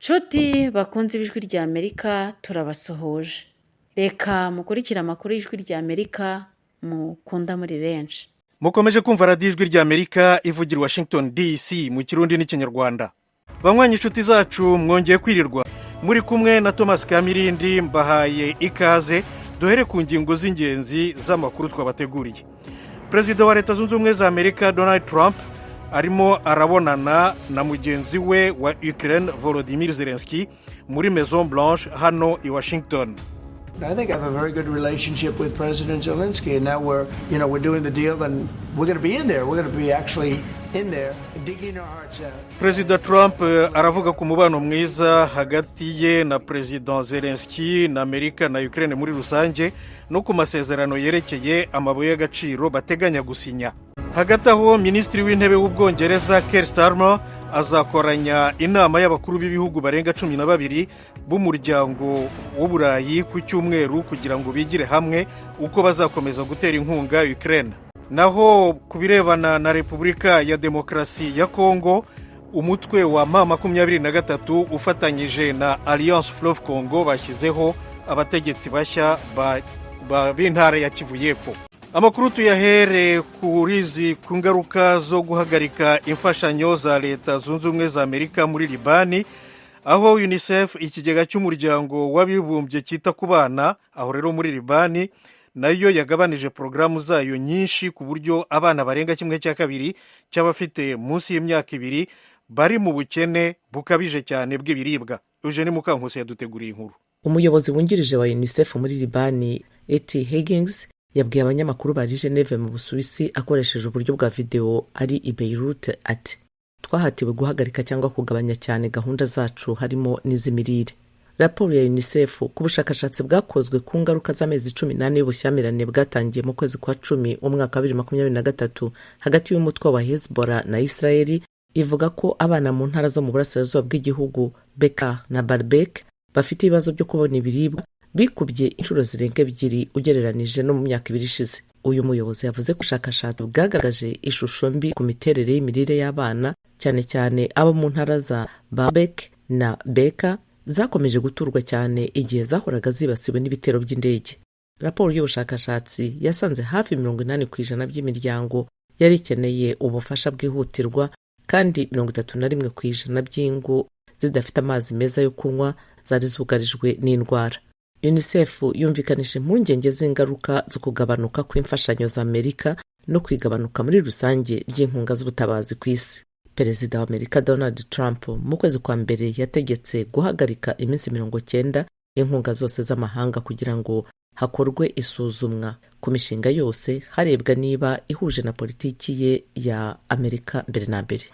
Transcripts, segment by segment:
Nshuti bakunze ijwi rya Amerika turabasuhuje. Reka mukurikire amakuru y'ijwi rya Amerika mukunda muri benshi. Mukomeje kumva radiyo ijwi rya Amerika ivugira Washington DC mu Kirundi n'Ikinyarwanda. Banywanyi inshuti zacu mwongeye kwirirwa. Muri kumwe na Thomas Kamirindi mbahaye ikaze duhere ku ngingo z'ingenzi z'amakuru twabateguriye. Perezida wa Leta Zunze Ubumwe za Amerika Donald Trump arimo arabonana na mugenzi we wa Ukraine Volodymyr Zelensky muri Maison Blanche hano i Washington. I think I have a very good relationship with President Zelensky, and now we're doing the deal, and we're going to be in there. We're going to be actually in there, digging our hearts out. Perezida Trump aravuga ku mubano mwiza hagati ye na President Zelensky na Amerika na Ukraine muri rusange no ku masezerano yerekeye amabuye y'agaciro bateganya gusinya. Hagati aho Minisitiri w'Intebe w'Ubwongereza Keir Starmer azakoranya inama y'abakuru b'ibihugu barenga 12 b'umuryango w'Uburayi ku cyumweru kugira ngo bigire hamwe uko bazakomeza gutera inkunga Ukraine. Naho kubirebana na Repubulika ya Demokarasi ya Kongo, umutwe wa M23 ufatanyije na Alliance Fleuve Congo bashyizeho abategetsi bashya b'intara ya Kivu y'Epfo. Amakuru tuyahere ku ngaruka zo guhagarika imfashanyo za Leta Zunze Ubumwe za Amerika muri Libani, aho UNICEF ikigega cy'umuryango w'abibumbye cyita ku bana aho rero muri Libani nayo yagabanije porogaramu zayo nyinshi ku buryo abana barenga 1/2 cy'abafite munsi y'imyaka 2 bari mu bukene bukabije cyane bw'ibiribwa. Eugene Mukankusi yaduteguriye inkuru. Umuyobozi wungirije wa UNICEF muri Libani, Etty Higgins, yabwiye abanyamakuru bari Geneve mu Busuwisi akoresheje uburyo bwa video ari i Beirut ati: twahatiwe guhagarika cyangwa kugabanya cyane gahunda zacu harimo n'iz'imirire. Raporo ya UNICEF ku bushakashatsi bwakozwe ku ngaruka z'amezi 18 y'ubushyamirane bwatangiye mu kwezi kwa 10 umwaka 2023 hagati y'umutwe wa Hezbollah na Israeli ivuga ko abana mu ntara zo mu burasirazuba bw'igihugu Beka na Baalbek bafite ibibazo byo kubona ibiribwa bikubye inshuro zirenga 2 ugereranije no mu myaka 2 ishize. Uyu muyobozi yavuze ko ubushakashatsi bwagaragaje ishusho mbi ku miterere y'imirire y'abana, cyane cyane abo mu ntara za Baalbek na Beka zakomeje guturwa cyane igihe zahoraga zibasiwe n'ibitero by'indege. Raporo y'ubushakashatsi yasanze hafi 80% by'imiryango yari ikeneye ubufasha bwihutirwa, kandi 31% by'ingo zidafite amazi meza yo kunywa zari zugarijwe n'indwara. UNICEF yumvikanisha impungenge z'ingaruka zo kugabanuka kw'imfashanyo za Amerika no kwigabanuka muri rusange ry'inkunga z'ubutabazi ku isi. Perezida wa Amerika Donald Trump mu kwezi kwa mbere yategetse guhagarika iminsi 90 inkunga zose z'amahanga kugira ngo hakorwe isuzumwa ku mishinga yose harebwa niba ihuje na politiki ye ya Amerika mbere na mbere.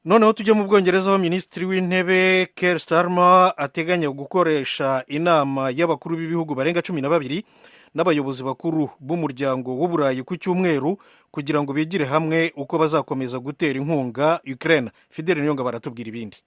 Noneho tujye mu Bwongereza aho Minisitiri w'Intebe Keir Starmer ateganya gukoresha inama y'abakuru b'ibihugu barenga 12 n'abayobozi bakuru b'umuryango w'Uburayi ku cyumweru kugira ngo bigire hamwe uko bazakomeza gutera inkunga Ukraine. Fidel Nyonga baratubwira ibindi.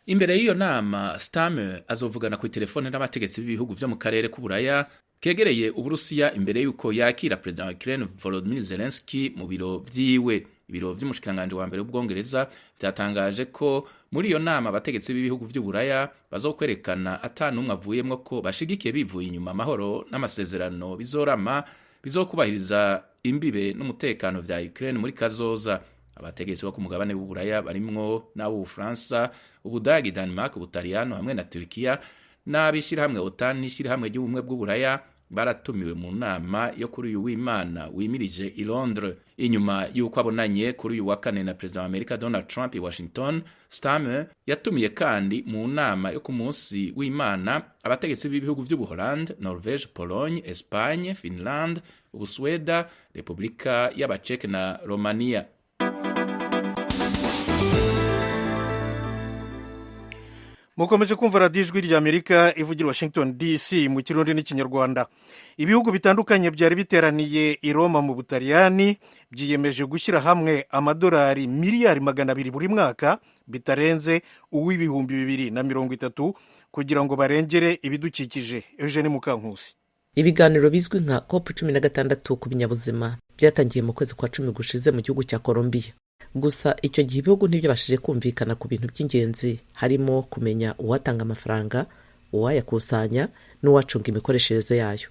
Imbere y'iyo nama Starmer azovugana ku telefone n'abategetsi b'ibihugu byo mu karere k'Uburaya kegereye Uburusiya imbere y'uko yakira President wa Ukraine Volodymyr Zelensky mu biro vyiwe. Ibiro vy'umushikiranganje wa mbere w'Ubwongereza byatangaje ko muri iyo nama abategetsi b'ibihugu by'Uburaya bazokwerekana atanumwe avuyemwo ko bashigikiye bivuye inyuma amahoro n'amasezerano bizorama bizokubahiriza imbibe n'umutekano vya Ukraine muri kazoza. Abategetsi bo ku mugabane w'Uburaya barimwo n'abo Ubufaransa, Ubudagi, Denmark, Ubutaliyano hamwe na Turkiya n'abishirahamwe OTAN n'ishirahamwe ry'ubumwe bw'Uburaya baratumiwe mu nama yo kuri uyu w'Imana wimirije i Londres. Inyuma y'uko abonanye kuri uyu wa kane na President wa Amerika Donald Trump i Washington, Starmer yatumiye kandi mu nama yo ku munsi w'Imana abategetsi b'ibihugu by'Ubuholande, Norvege, Pologne, Espagne, Finland, Ubusweda, Repubulika y'Abaceke na Romania. Mukomeje kumva radiyo ijwi rya Amerika ivugira Washington DC mu Kirundi n'Ikinyarwanda. Ibihugu bitandukanye byari biteraniye i Roma mu Butaliyani byiyemeje gushyira hamwe amadolari miliyari 200 buri mwaka bitarenze uw'ibihumbi 2030 kugira ngo barengere ibidukikije. Eugene Mukankusi. Ibiganiro bizwi nka COP16 ku binyabuzima byatangiye mu kwezi kwa 10 gushize mu gihugu cya Colombia. gusa icyo gihe ibihugu ntibyabashije kumvikana ku bintu by'ingenzi, harimo kumenya uwatanga amafaranga, uwayakusanya n'uwacunga imikoreshereze yayo.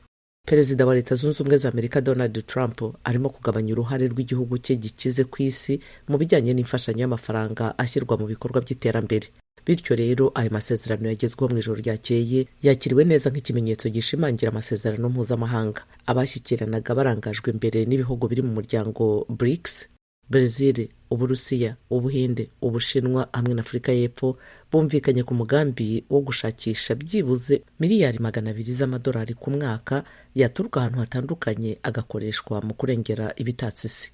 Perezida wa Leta Zunze Ubumwe za Amerika Donald Trump arimo kugabanya uruhare rw'igihugu cye gikize ku isi mu bijyanye n'imfashanyo y'amafaranga ashyirwa mu bikorwa by'iterambere. Bityo rero ayo masezerano yagezweho mu ijoro ryakeye yakiriwe neza nk'ikimenyetso gishimangira amasezerano mpuzamahanga. Abashyikiranaga barangajwe imbere n'ibihugu biri mu muryango BRICS, Brazil, Uburusiya, Ubuhinde, Ubushinwa hamwe na Afurika y'Epfo bumvikanye ku mugambi wo gushakisha byibuze miliyari 200 z'amadolari ku mwaka yaturuka ahantu hatandukanye agakoreshwa mu kurengera ibitatsi isi.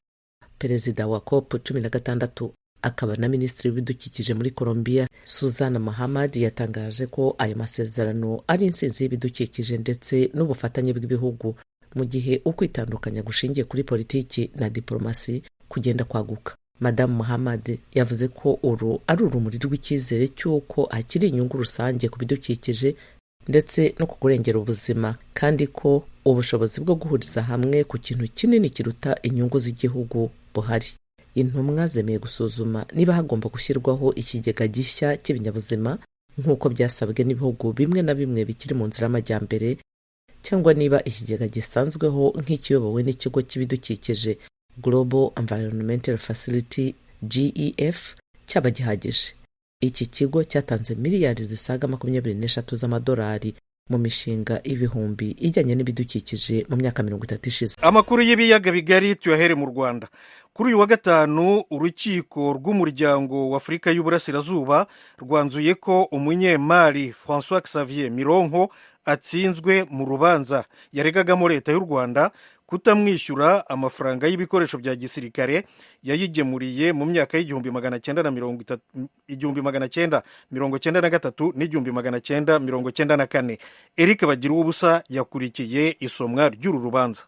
Perezida wa COP16 akaba na Minisitiri w'ibidukikije muri Colombia Susana Mahamad yatangaje ko ayo masezerano ari insinzi y'ibidukikije ndetse n'ubufatanye bw'ibihugu mu gihe ukwitandukanya gushingiye kuri politiki na diplomasi kugenda kwaguka. Madamu Muhammad yavuze ko uru ari urumuri rw'icyizere cy'uko hakiri inyungu rusange ku bidukikije ndetse no ku kurengera ubuzima, kandi ko ubushobozi bwo guhuriza hamwe ku kintu kinini kiruta inyungu z'igihugu buhari. Intumwa zemeye gusuzuma niba hagomba gushyirwaho ikigega gishya cy'ibinyabuzima nk'uko byasabwe n'ibihugu bimwe na bimwe bikiri mu nzira y'amajyambere, cyangwa niba ikigega gisanzweho nk'ikiyobowe n'ikigo cy'ibidukikije Global Environmental Facility GEF cyaba gihagije. Iki kigo cyatanze miliyari zisaga 23 z'amadolari mu mishinga ibihumbi ijyanye n'ibidukikije mu myaka 30 ishize. Amakuru y'ibiyaga bigari tuyahere mu Rwanda. Kuri uyu wa gatanu urukiko rw'umuryango wa Afurika y'Uburasirazuba rwanzuye ko umunyemari François Xavier Mironko atsinzwe mu rubanza yaregagamo leta y'u Rwanda kutamwishyura amafaranga y'ibikoresho bya gisirikare yayigemuriye mu myaka y'1993 n'1994. Eric Bagiruwubusa yakurikiye isomwa ry'uru rubanza.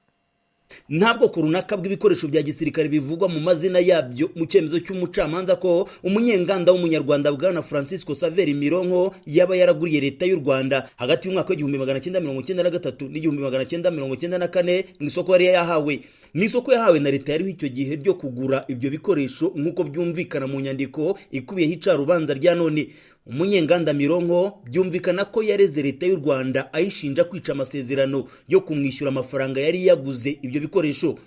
Ntabwo ko runaka bw'ibikoresho bya gisirikare bivugwa mu mazina yabyo mu cyemezo cy'umucamanza ko umunyenganda w'umunyarwanda bwana Francisco Xavier Mironko yaba yaraguriye leta y'u Rwanda hagati y'umwaka w'1993 n'1994 mu isoko yari yahawe. Ni isoko yahawe na leta yariho icyo gihe ryo kugura ibyo bikoresho nk'uko byumvikana mu nyandiko ikubiyeho icarubanza rya none. Umunyenganda Mironko byumvikana ko yareze leta y'u Rwanda ayishinja kwica amasezerano yo kumwishyura amafaranga yari yaguze ibyo bikoresho.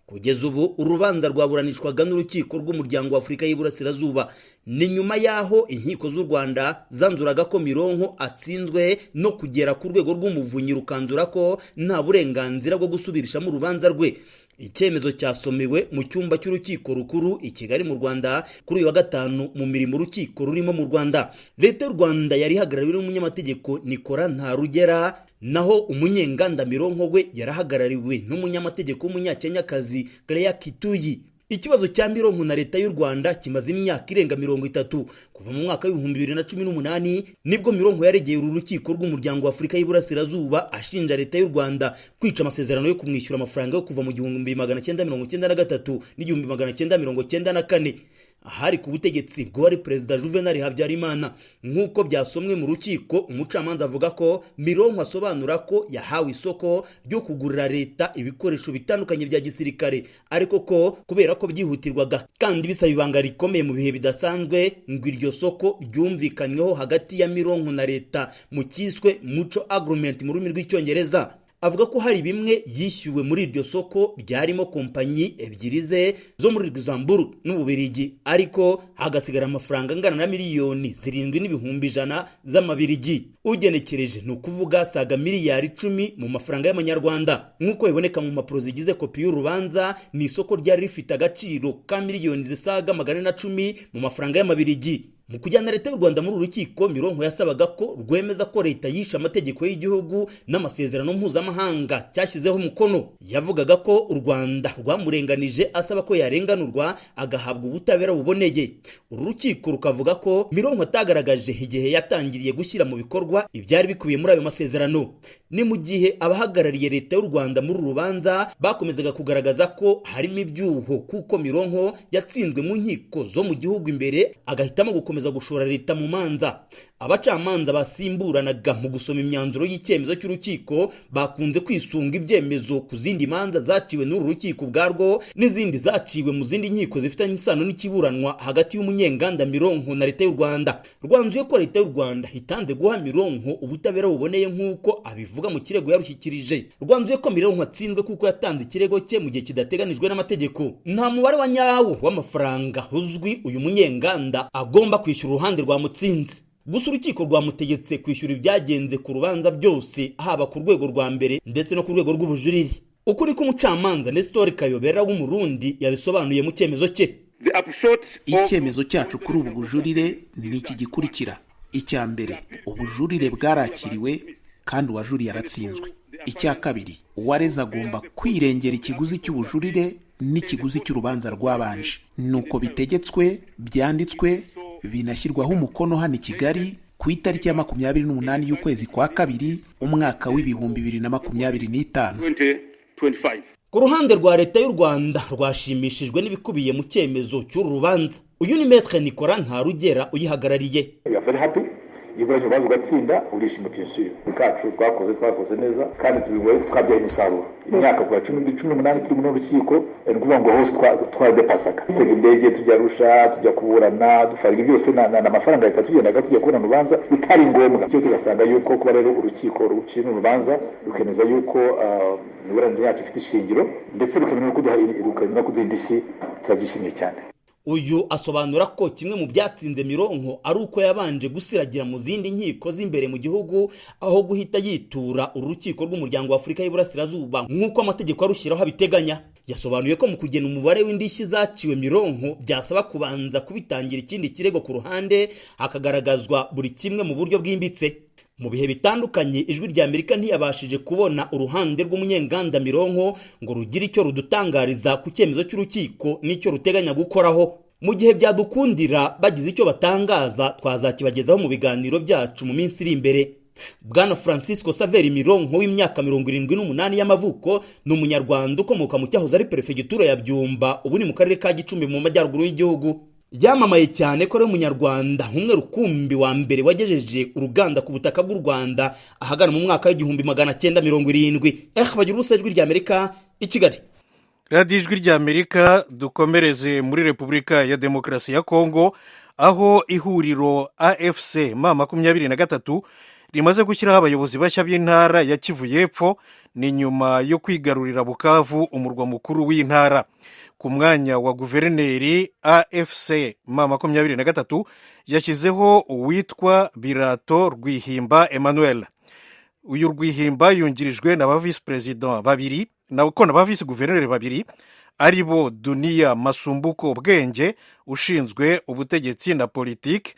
Kugeza ubu urubanza rwaburanishwaga n'urukiko rw'umuryango wa Afurika y'Iburasirazuba. Ni nyuma yaho inkiko z'u Rwanda zanzuraga ko Mironko atsinzwe no kugera ku rwego rw'umuvunyi rukanzura ko nta burenganzira bwo gusubirishamo urubanza rwe. Icyemezo cyasomewe mu cyumba cy'urukiko rukuru i Kigali mu Rwanda kuri uyu wa gatanu mu mirimo urukiko rurimo mu Rwanda. Leta y'u Rwanda yari ihagarariwe n'umunyamategeko Nicolas Ntarugera, naho umunyenganda Mironko we yarahagarariwe n'umunyamategeko w'umunyakenyakazi Claire Kituyi. Ikibazo cya Mironko na leta y'u Rwanda kimaze imyaka irenga 30 kuva mu mwaka w'2018 nibwo Mironko yaregeye urukiko rw'umuryango wa Afurika y'Iburasirazuba ashinja leta y'u Rwanda kwica amasezerano yo kumwishyura amafaranga yo kuva mu 1993 n'1994 ahari ku butegetsi bw'uwari Perezida Juvenal Habyarimana. Nk'uko byasomwe mu rukiko, umucamanza avuga ko Mironko asobanura ko yahawe isoko ryo kugurira leta ibikoresho bitandukanye bya gisirikare, ariko ko kubera ko byihutirwaga kandi bisaba ibanga rikomeye mu bihe bidasanzwe ngo iryo soko ryumvikanyweho hagati ya Mironko na leta mu cyiswe mutual agreement mu rurimi rw'icyongereza. Avuga ko hari bimwe yishyuwe muri iryo soko byarimo kompanyi ebyiri ze zo muri Luxembourg n'Ububirigi, ariko hagasigara amafaranga angana na miliyoni 7,100 z'amabirigi. Ugenekereje ni ukuvuga saga miliyari 10 mu mafaranga y'amanyarwanda. Nk'uko biboneka mu mpapuro zigize kopi y'urubanza, ni isoko ryari rifite agaciro ka miliyoni zisaga 110 mu mafaranga y'amabirigi. Mu kujyana leta y'u Rwanda muri urukiko, Mironko yasabaga ko rwemeza ko leta yishe amategeko y'igihugu n'amasezerano mpuzamahanga cyashyizeho umukono. Yavugaga ko u Rwanda rwamurenganije asaba ko yarenganurwa agahabwa ubutabera buboneye. Uru rukiko rukavuga ko Mironko atagaragaje igihe yatangiriye gushyira mu bikorwa ibyari bikubiye muri ayo masezerano. Ni mu gihe abahagarariye leta y'u Rwanda muri rubanza bakomezaga kugaragaza ko harimo ibyuho kuko Mironko yatsinzwe mu nkiko zo mu gihugu imbere agahitamo gukomeza gushora leta mu manza. abacamanza basimburanaga mu gusoma imyanzuro y'icyemezo cy'urukiko bakunze kwisunga ibyemezo ku zindi manza zaciwe n'uru rukiko ubwarwo n'izindi zaciwe mu zindi nkiko zifitanye isano n'ikiburanwa hagati y'umunyenganda Mironko na leta y'u Rwanda. Rwanzuye ko leta y'u Rwanda itanze guha Mironko ubutabera buboneye nk'uko abivuga mu kirego yarushyikirije. Rwanzuye ko Mironko atsinzwe kuko yatanze ikirego cye mu gihe kidateganijwe n'amategeko. Nta mubare wa nyawo w'amafaranga uzwi uyu munyenganda agomba kwishyura uruhande rwa mutsinzi. Gusa urukiko rwamutegetse kwishyura ibyagenze ku rubanza byose haba ku rwego rwa mbere ndetse no ku rwego rw'ubujurire. Ukuri k'umucamanza Nestor Kayobera w'umurundi yabisobanuye mu cyemezo cye. Icyemezo cyacu kuri ubu bujurire ni iki gikurikira. Icya mbere, ubujurire bwarakiriwe kandi uwajuriye aratsinzwe. Icya kabiri, uwareze agomba kwirengera ikiguzi cy'ubujurire n'ikiguzi cy'urubanza rwabanje. Nuko bitegetswe, byanditswe, binashyirwaho umukono hano i Kigali ku itariki ya 28 y'ukwezi kwa kabiri umwaka w'ibihumbi 2025. Ku ruhande rwa leta y'u Rwanda rwashimishijwe n'ibikubiye mu cyemezo cy'uru rubanza. Uyu ni Maître Nicolas Ntarugera uyihagarariye. Igikorwa bazo gatsinda urishima byinshi kacu twakoze neza kandi tubigoye twabyaye umusaruro. Imyaka kwa 18 turi mu rukiko n'uvuga ngo hose twadepasaka. Tega indege tujya rusha tujya kuburana dufariga byose na amafaranga leta tugendaga tujya kubona urubanza bitari ngombwa. Cyo tugasanga yuko kuba rero urukiko rucina urubanza rukemeza yuko niburanje yacu ifite ishingiro ndetse rukamenya no kuduha indishyi turabyishimiye cyane. Uyu asobanura ko kimwe mu byatsinze Mironko ari uko yabanje gusiragira mu zindi nkiko z'imbere mu gihugu aho guhita yitura urukiko rw'umuryango wa Afurika y'Iburasirazuba nk'uko amategeko arushyiraho abiteganya. Yasobanuye ko mu kugena umubare w'indishyi zaciwe Mironko byasaba kubanza kubitangira ikindi kirego ku ruhande hakagaragazwa buri kimwe mu buryo bwimbitse. Mu bihe bitandukanye ijwi rya Amerika ntiyabashije kubona uruhande rw'umunyenganda Mironko ngo rugire icyo rudutangariza ku cyemezo cy'urukiko n'icyo ruteganya gukoraho. Mu gihe byadukundira bagize icyo batangaza twazakibagezaho mu biganiro byacu mu minsi iri imbere. Bwana Francisco Saveri Mironko w'imyaka 78 y'amavuko ni umunyarwanda ukomoka mu cyahoze ari perefegitura ya Byumba ubu ni mu karere ka Gicumbi mu majyaruguru y'Igihugu. Yamamaye cyane ko ari umunyarwanda umwe rukumbi wa mbere wagejeje uruganda ku butaka bw'u Rwanda ahagana mu mwaka w'1970. Bagira ubusa ijwi rya Amerika i Kigali. Radio Ijwi rya Amerika dukomereze muri Repubulika ya Demokarasi ya Kongo aho ihuriro AFC M23 rimaze gushyiraho abayobozi bashya b'intara ya Kivu y'Epfo ni nyuma yo kwigarurira Bukavu umurwa mukuru w'intara. Ku mwanya wa guverineri AFC M23 yashyizeho uwitwa Birato Rwihimba Emmanuel. Uyu Rwihimba yungirijwe na ba vice president babiri na ba vice guverineri babiri aribo Dunia Masumbuko Bwenge ushinzwe ubutegetsi na politiki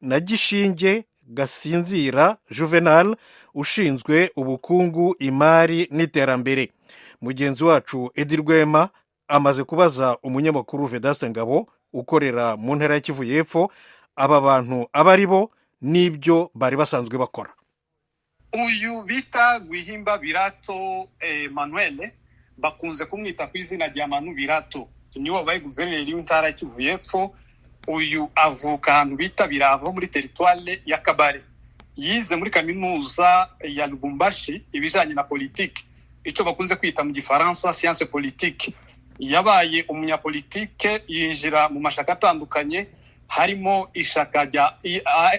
na Gishinge Gasinzira Juvenal ushinzwe ubukungu imari n'iterambere. Mugenzi wacu Edi Rwema amaze kubaza umunyamakuru Vedaste Ngabo ukorera mu ntara ya Kivu y'Epfo aba bantu abari bo n'ibyo bari basanzwe bakora. Uyu bita Rwihimba Birato Emmanuel bakunze kumwita ku izina rya Manu Birato niwe wabaye guverineri w'intara ya Kivu y'Epfo. Uyu avuka ahantu bita Biravo muri teritware ya Kabare. Yize muri kaminuza ya Lubumbashi ibijanye na politiki icyo bakunze kwita mu gifaransa science politique. Yabaye umunyapolitike yinjira mu mashaka atandukanye harimo ishaka rya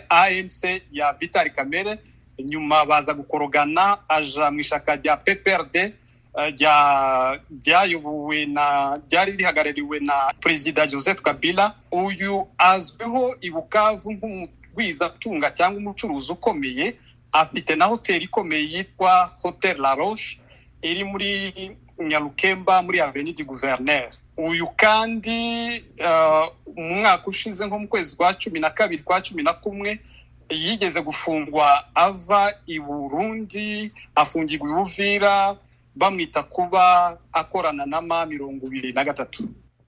ANC ya Vital Kamerhe, nyuma baza gukorogana aja mu ishaka rya PPRD ryayobowe na ryari rihagarariwe na Perezida Joseph Kabila. Uyu azwiho i Bukavu nk'umugwizatunga cyangwa umucuruzi ukomeye, afite na hoteli ikomeye yitwa Hotel La Roche iri muri Nyarukemba muri Avenue du Gouverneur. Uyu kandi mu mwaka ushize nko mu kwezi kwa 12 kwa 11 yigeze gufungwa ava i Burundi, afungirwa i Uvira bamwita kuba akorana na ma 23.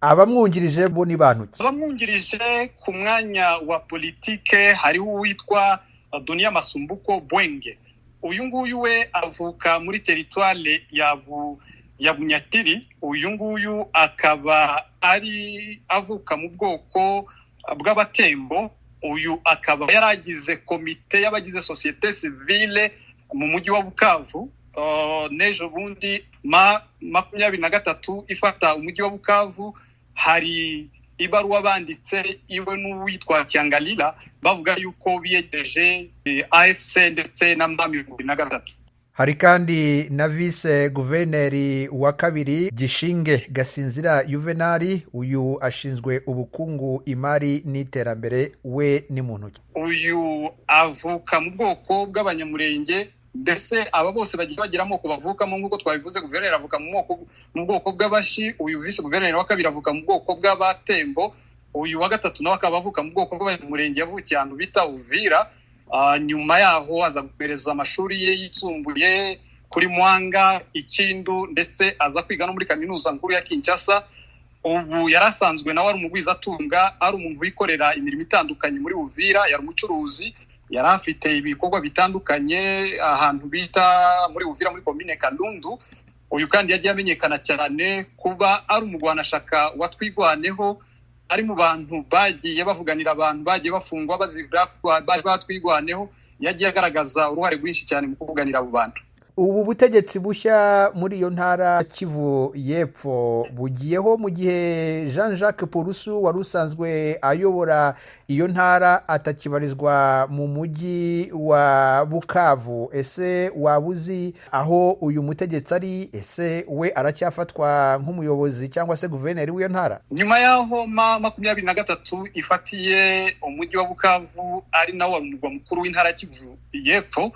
Abamwungirije bo ni bantu. Abamwungirije ku mwanya wa politike hariho uwitwa Dunia Masumbuko Bwenge. Uyu nguyu we avuka muri teritware ya Bunyakiri. Uyu nguyu akaba ari avuka mu bwoko bw'abatembo. uyu akaba yaragize komite y'abagize societe civile mu mujyi wa Bukavu. Nejo bundi 23 ifata umujyi wa Bukavu, hari ibaruwa banditse iwe n'uwitwa Kiangalila bavuga yuko biyegeje AFC ndetse na M23. hari kandi na vice guverineri wa kabiri Gishinge Gasinzira Juvenali, uyu ashinzwe ubukungu, imari n'iterambere, we ni muntu ki? Uyu avuka mu bwoko bw'abanyamurenge, ndetse aba bose bagiye bagira amoko bavukamo nk'uko twabivuze. Guverineri avuka mu bwoko bw'abashi, uyu vice guverineri wa kabiri avuka mu bwoko bw'abatembo, uyu wa gatatu nawe akaba avuka mu bwoko bw'abanyamurenge, yavukiye ahantu bita Uvira. Nyuma yaho aza gupereza amashuri ye yisumbuye kuri Mwanga, Ikindu, ndetse aza kwiga no muri kaminuza nkuru ya Kinshasa. Ubu yarasanzwe nawe ari umugwizatunga, ari umuntu wikorera imirimo itandukanye muri Uvira, yari umucuruzi, yari afite ibikorwa bitandukanye ahantu bita muri Uvira muri commune Kalundu. Uyu kandi yagiye amenyekana cyane kuba ari umugwanashaka watwigwaneho, ari mu bantu bagiye bavuganira abantu bagiye bafungwa bazira batwigwaneho. Yagiye agaragaza uruhare rwinshi cyane mu kuvuganira abo bantu. Ubu butegetsi bushya muri iyo ntara Kivu y'Epfo bugiyeho mu gihe Jean-Jacques Purusu wari usanzwe ayobora iyo ntara atakibarizwa mu mujyi wa Bukavu. Ese wabuzi aho uyu mutegetsi ari? Ese we aracyafatwa nk'umuyobozi cyangwa se guverineri w'iyo ntara? Nyuma yaho 23 ifatiye umujyi wa Bukavu, ari nawo umurwa mukuru w'intara Kivu y'Epfo,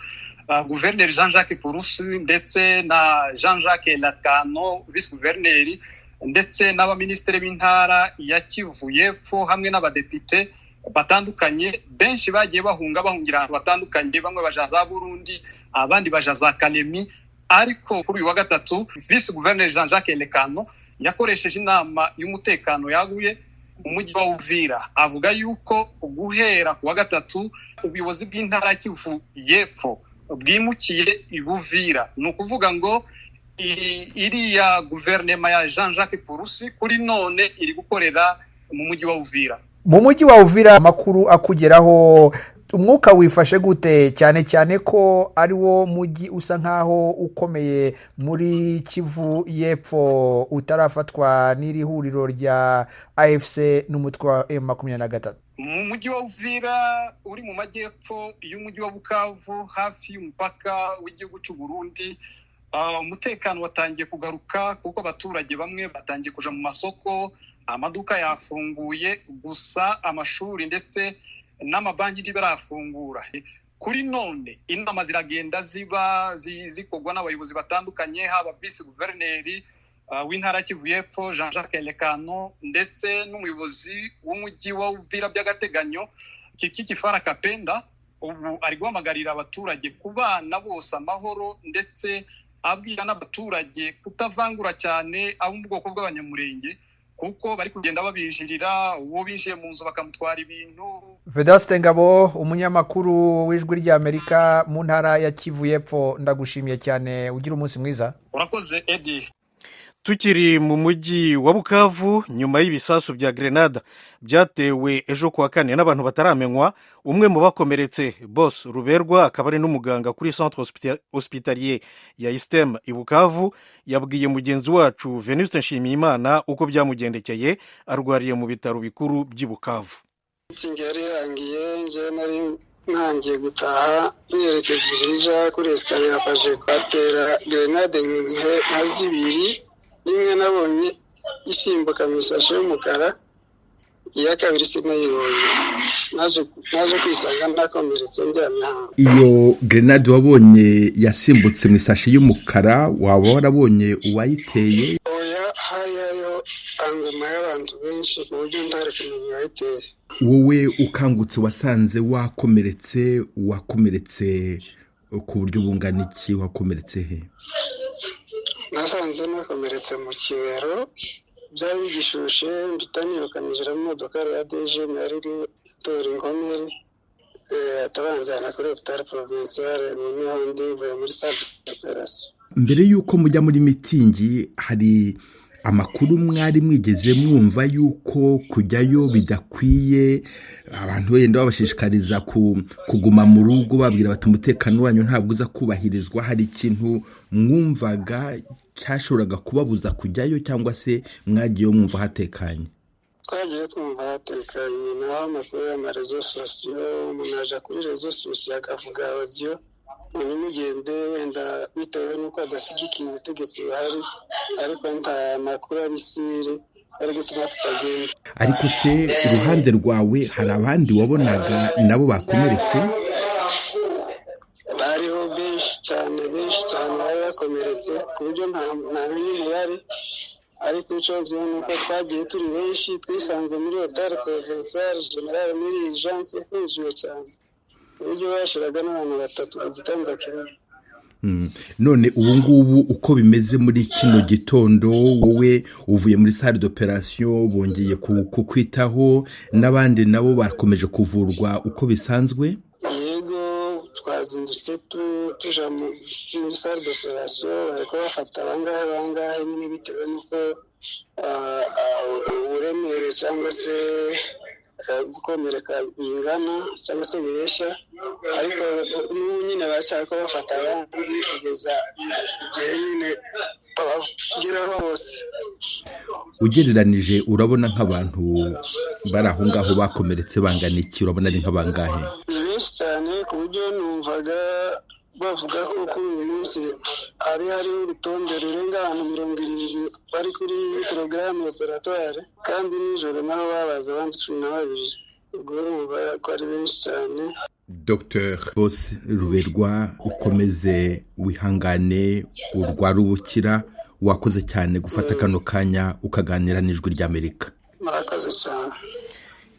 guverineri Jean-Jacques Purusu ndetse na Jean-Jacques Latano vice guverineri, ndetse n'abaministeri b'intara ya Kivu y'Epfo hamwe n'abadepite batandukanye, benshi bagiye bahungira ahantu batandukanye. Bamwe baja za Burundi, abandi baja za Kalemi. Ariko kuri uyu wa gatatu vice guverineri Jean-Jacques Latano yakoresheje inama y'umutekano yaguye umujyi wa Uvira, avuga yuko guhera ku wa gatatu ubuyobozi bw'intara ya Kivu y'Epfo bwimukiye ibuvira. Ni ukuvuga ngo iriya guverinema ya Jean-Jacques Purusi kuri none iri gukorera mu mujyi wa Uvira. Mu mujyi wa Uvira amakuru akugeraho, umwuka wifashe gute, cyane cyane ko ari wo mujyi usa nkaho ukomeye muri Kivu y'Epfo utarafatwa n'iri huriro rya AFC n'umutwe wa M23? Mu mujyi wa Uvira uri mu majyepfo y'umujyi wa Bukavu hafi y'umupaka w'igihugu cy'u Burundi, umutekano watangiye kugaruka kuko abaturage bamwe batangiye kuja mu masoko, amaduka yafunguye, gusa amashuri ndetse n'amabanki ntibarafungura. Kuri none inama ziragenda zikorwa n'abayobozi batandukanye, haba vice guverineri w'intara Kivu y'Epfo Jean-Jacques Latano ndetse n'umuyobozi w'umujyi wa Uvira by'agateganyo Kifara Kapenda. Ubu ari guhamagarira abaturage kubana bose amahoro, ndetse abwira n'abaturage kutavangura cyane abo mu bwoko bw'abanyamurenge, kuko bari kugenda babinjirira, uwo binjiye mu nzu bakamutwara ibintu. Vedaste Ngabo, umunyamakuru w'Ijwi ry'Amerika mu ntara ya Kivu y'Epfo, ndagushimiye cyane, ugira umunsi mwiza. Urakoze Eddie. Tukiri mu mujyi wa Bukavu, nyuma y'ibisasu bya grenade byatewe ejo kuwa kane n'abantu bataramenywa, umwe mu bakomeretse Boss Ruberwa akaba ari n'umuganga kuri centre hospitalier ya ISTEM i Bukavu, yabwiye mugenzi wacu Venuste Nshimiyimana uko byamugendekeye arwariye mu bitaro bikuru by'i Bukavu. Yari irangiye, nje nari ntangiye gutaha nerekeza ija kuri escalier, yapaje kwatera grenade nka zibiri. Imwe nabonye isimbuka mu isashi y'umukara, iya kabiri sinayibonye. Naje kwisanga ndakomeretse ndyamye hanze. Iyo grenade wabonye yasimbutse mu isashi y'umukara, waba warabonye uwayiteye? Oya, hariho anguma y'abantu benshi ku buryo ntari kumenya uwayiteye. Wowe ukangutse wasanze wakomeretse ku buryo bungana iki? Wakomeretse he? Nasanze nakomeretse mu kibero, byari bigishushe, mpita nirukanijira mu modoka ya DG yari itora inkomeri, atabanjyana kuri hôpital provincial noneho ndi mvuye muri salle d'opération. Mbere y'uko mujya muri mitingi, hari amakuru mwari mwigeze mwumva yuko kujyayo bidakwiye, abantu wenda babashishikariza kuguma mu rugo babwira bati umutekano wanyu ntabwo uza kubahirizwa, hari ikintu mwumvaga cyashoboraga kubabuza kujyayo cyangwa se mwagiyeyo mwumva hatekanye? Twagiye twumva hatekanye, naho amakuru y'amarezo sosiyo, umuntu aja kuri rezo sosiyo akavuga audio mugende wenda bitewe n'uko adashyigikiye ubutegetsi buhari, ariko nta makuru abisire ari gutuma tutagenda. Ariko se iruhande rwawe hari abandi wabonaga nabo bakomeretse? Bariho benshi cyane bari bakomeretse ku buryo ntamenya umubare, ariko ikibazo ni uko twagiye turi benshi, twisanze muri hôpital provincial general muri urgence huzuye cyane, uburyo bashiraga n'abantu 3 mu gitanda kimwe. None ubu ngubu uko bimeze muri kino gitondo, wowe uvuye muri salle d'opération bongeye kukwitaho, n'abandi nabo bakomeje kuvurwa uko bisanzwe? Yego, twazindutse tuja muri salle d'opération, ariko bafata abangahe nyine bitewe n'uko uburemere cyangwa se gukomereka bingana cyangwa se biresha, ariko nyine barashaka ko bafata abandi kugeza igihe nyine babageraho bose. Ugereranije urabona nk'abantu bari aho ngaho bakomeretse bangana iki? Urabona ari nk'abangahe? Ni benshi cyane ku buryo numvaga bavuga ko kuri uyu munsi hariho urutonde rurenga abantu 70 bari kuri porogaramu operatoire, kandi nijoro naho babaza abandi 12. Ubwo urumva ko ari benshi cyane. Dr. Bose Ruberwa, ukomeze wihangane urwara ubukira, wakoze cyane gufata kano kanya ukaganira n'Ijwi ry'Amerika. Murakoze cyane.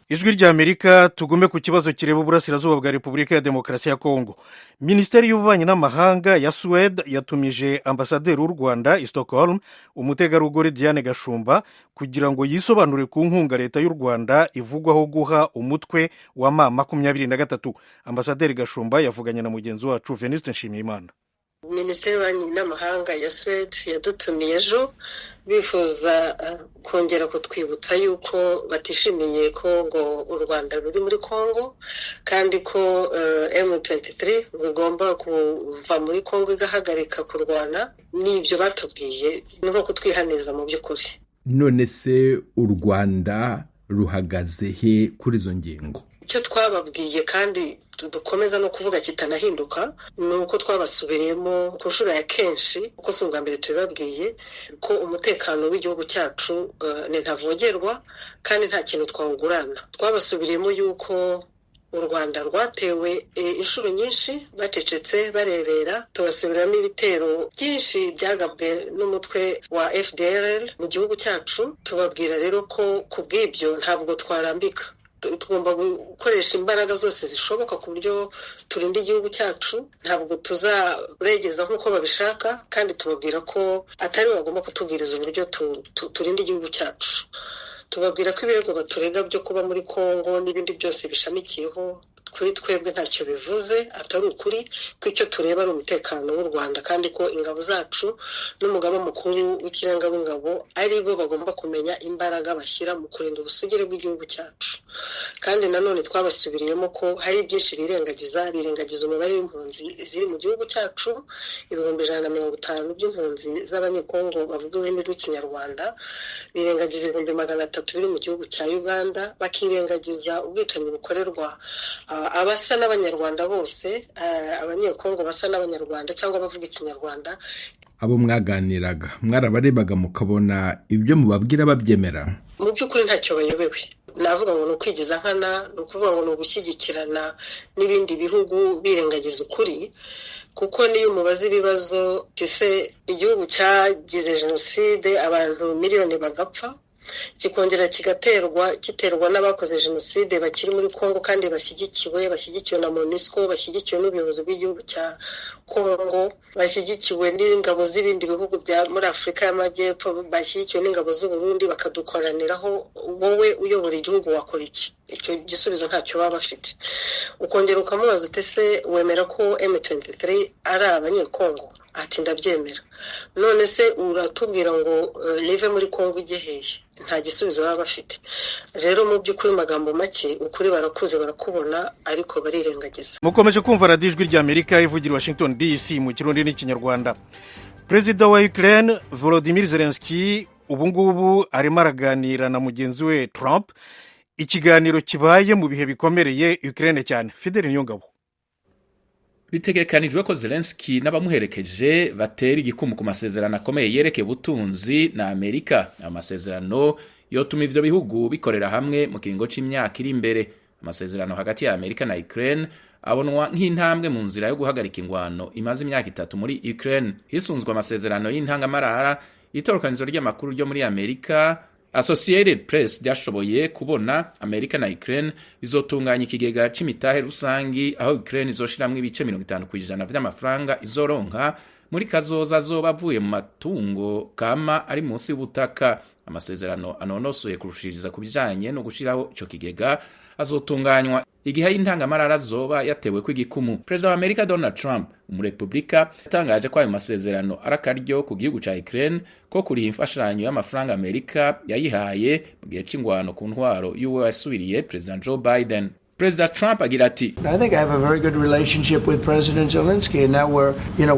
Ijwi ry'Amerika, tugume ku kibazo kireba uburasirazuba bwa Repubulika ya Demokarasi ya Kongo. Minisiteri y'Ububanyi n'Amahanga ya Suède yatumije ambasaderi w'u Rwanda i Stockholm, umutegarugori Diane Gashumba, kugira ngo yisobanure ku nkunga leta y'u Rwanda ivugwaho guha umutwe wa M23. Ambasaderi Gashumba yavuganye na mugenzi wacu Venuste Nshimiyimana. Minisiteri y'Ububanyi n'Amahanga ya Suède yadutumiye ejo bifuza kongera kutwibutsa yuko batishimiye ko ngo u Rwanda ruri muri Kongo, kandi ko M23 bigomba kuva muri Kongo igahagarika kurwana. N'ibyo batubwiye nuko kutwihaniza mu by'ukuri. None se u Rwanda ruhagaze he kuri izo ngingo? Icyo twababwiye kandi dukomeza no kuvuga kitanahinduka, ni uko twabasubiriyemo ku nshuro ya kenshi, uko si ubwa mbere tubibabwiye, ko umutekano w'igihugu cyacu ni ntavogerwa kandi nta kintu twawugurana. Twabasubiriyemo yuko u Rwanda rwatewe inshuro nyinshi bacecetse barebera, tubasubiramo ibitero byinshi byagabwe n'umutwe wa FDLR mu gihugu cyacu. Tubabwira rero ko kubw'ibyo ntabwo twarambika, tugomba gukoresha imbaraga zose zishoboka ku buryo turinda igihugu cyacu, ntabwo tuzaregeza nk'uko babishaka, kandi tubabwira ko atari bagomba kutubwiriza uburyo turinda igihugu cyacu. Tubabwira ko ibirego baturega byo kuba muri Kongo n'ibindi byose bishamikiyeho kuri twebwe ntacyo bivuze, atari ukuri, ko icyo tureba ari umutekano w'u Rwanda, kandi ko ingabo zacu n'umugaba mukuru w'ikirenga w'ingabo ari bo bagomba kumenya imbaraga bashyira mu kurinda ubusugire bw'igihugu cyacu. Kandi nanone twabasubiriyemo ko hari byinshi birengagiza umubare w'impunzi ziri mu gihugu cyacu, 150 by'impunzi z'abanyekongo bavuga ururimi rw'ikinyarwanda, birengagiza 300 biri mu gihugu cya Uganda, bakirengagiza ubwicanyi bukorerwa abasa n'abanyarwanda bose, abanyekongo basa n'abanyarwanda cyangwa bavuga ikinyarwanda. Abo mwaganiraga mwarabarebaga mukabona ibyo mubabwira babyemera? Mu by'ukuri ntacyo bayobewe. Navuga ngo ni ukwigiza nkana, ni ukuvuga ngo ni ugushyigikirana n'ibindi bihugu birengagiza ukuri, kuko niyo umubaza ibibazo ese igihugu cyagize jenoside abantu miliyoni bagapfa, kikongera kiterwa n'abakoze jenoside bakiri muri Kongo kandi bashyigikiwe na MONUSCO, bashyigikiwe n'ubuyobozi bw'igihugu cya Kongo, bashyigikiwe n'ingabo z'ibindi bihugu bya muri Afurika y'Amajyepfo, bashyigikiwe n'ingabo z'u Burundi, bakadukoraniraho. Wowe uyobora igihugu wakora iki? Icyo gisubizo ntacyo baba bafite. Ukongera ukamubaza ute se wemera ko M23 ari abanyekongo? ati ndabyemera. None se uratubwira ngo nive muri Kongo ijye hehe? Nta gisubizo baba bafite. Rero mu by'ukuri magambo make ukuri barakuze barakubona ariko barirengagiza. Mukomeje kumva radiyo ijwi ry'Amerika ivugira Washington DC mu Kirundi n'Ikinyarwanda. Perezida wa Ukraine Volodymyr Zelensky ubu ngubu arimo araganira na mugenzi we Trump, ikiganiro kibaye mu bihe bikomereye Ukraine cyane. Fidel Nyongabo. Bitegekanijwe ko Zelensky n'abamuherekeje batera igikumu ku masezerano akomeye yerekeye ubutunzi na Amerika. Amasezerano yotuma ivyo bihugu bikorera hamwe mu kiringo c'imyaka iri imbere. Amasezerano hagati ya Amerika na Ukraine abonwa nk'intambwe mu nzira yo guhagarika ingwano imaze imyaka 3 muri Ukraine. Hisunzwe amasezerano y'intangamarara, itorokanizo ry'amakuru ryo muri Amerika Associated Press ryashoboye kubona Amerika na Ukraine bizotunganya ikigega c'imitahe rusangi aho Ukraine izoshiramwe ibice 50% vy'amafaranga izoronka muri kazoza zoba avuye mu matungo kama ari munsi y'ubutaka. Amasezerano anonosoye kurushiriza kubijanye no gushiraho ico kigega azotunganywa igihe y'intangamarara zoba yatewe kw'igikumu. President wa Amerika Donald Trump umurepublika yatangaje ko ayo masezerano arakaryo ku gihugu ca Ukraine ko kuri imfashanyo y'amafaranga Amerika yayihaye mu gihe c'ingwano ku ntwaro y'uwo yasubiriye President Joe Biden. President Trump agira ati, I think I have a very good relationship with President Zelensky and now we're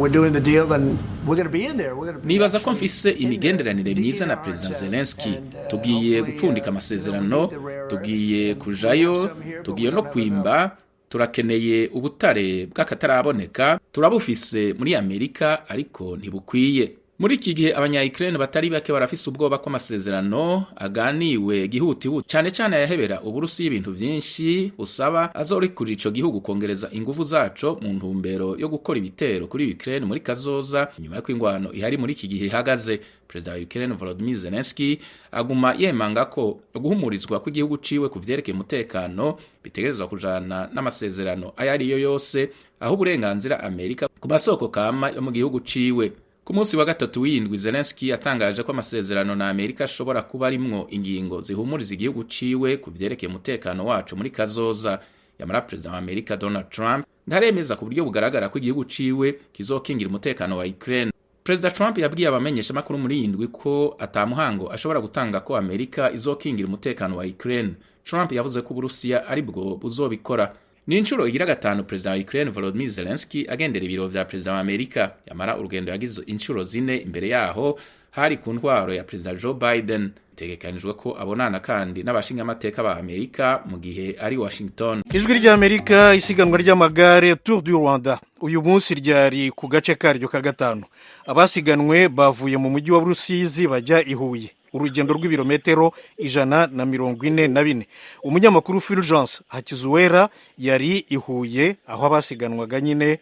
doing the deal and we're going to be in there. Nibaza ko mfise imigenderanire myiza na President Zelensky. Tugiye gupfundika amasezerano, tugiye kujayo, tugiye no kwimba, turakeneye ubutare bw'akataraboneka, turabufise muri Amerika ariko ntibukwiye. Muri iki gihe abanya-Ukraine batari bake barafise ubwoba ko amasezerano aganiwe gihutihuti cyane cyane yahebera Uburusiya ibintu byinshi busaba azorikura ico gihugu kongereza ingufu zaco mu ntumbero yo gukora ibitero kuri Ukraine muri kazoza nyuma y'uko ingwano ihari muri iki gihe ihagaze. Perezida wa Ukraine Volodymyr Zelensky aguma yemanga ko guhumurizwa kw'igihugu ciwe ku vyerekeye umutekano bitegerezwa kujana n'amasezerano ayariyo yose aho uburenganzira Amerika ku masoko kama yo mu gihugu ciwe. Ku munsi wa gatatu w'indwi Zelensky yatangaje ko amasezerano na Amerika ashobora kuba arimwo ingingo zihumuriza igihugu ciwe ku vyerekeye umutekano wacu muri kazoza. Yamara President wa Amerika Donald Trump ntaremeza ku buryo bugaragara ko igihugu ciwe kizokingira umutekano wa Ukraine. President Trump yabwiye abamenyesha makuru muri indwi ko atamuhango ashobora gutanga ko Amerika izokingira umutekano wa Ukraine. Trump yavuze ko Uburusiya ari bwo buzobikora. Ni inshuro igira gatanu President wa Ukraine Volodymyr Zelensky agendera ibiro vya President wa Amerika. Yamara urugendo yagize inshuro 4 imbere yaho hari ku ntwaro ya President Joe Biden. Bitegekanijwe ko abonana kandi n'abashinga amateka ba Amerika mu gihe ari Washington. Ijwi ry'Amerika isiganwa ry'amagare Tour du Rwanda uyu munsi ryari ku gace karyo ka gatanu. Abasiganwe bavuye mu mujyi wa Rusizi bajya i Huye. Urugendo rw'ibirometero 144. Umunyamakuru Fulgence Hakizuwera yari i Huye aho abasiganwaga nyine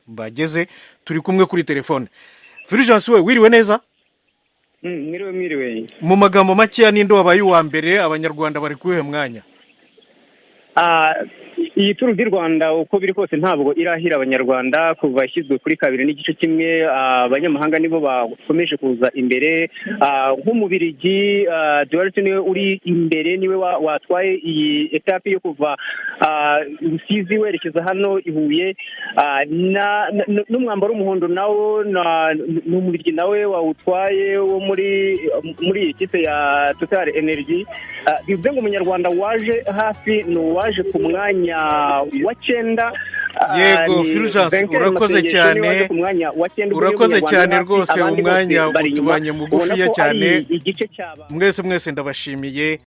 bageze. Turi kumwe kuri telefone. Fulgence, we wiriwe neza? Mwiriwe. Mu magambo make ninde wabaye uwa mbere abanyarwanda bari kuhe mwanya? Iyi Tour du Rwanda uko biri kose ntabwo irahira abanyarwanda kuva ishyizwe kuri 2.1. Abanyamahanga nibo bakomeje kuza imbere. Nk'umubirigi Duarte niwe uri imbere, niwe watwaye iyi etape yo kuva Rusizi werekeza hano i Huye. N'umwambaro w'umuhondo nawo n'umubirigi nawe wawutwaye wo muri ikipe ya Total Energy. Bivuze ngo umunyarwanda waje hafi n'uwaje ku mwanya wa 9. Yego Fulgence, urakoze cyane. Urakoze cyane rwose, umwanya utubanye mugufiya cyane. Mwese ndabashimiye.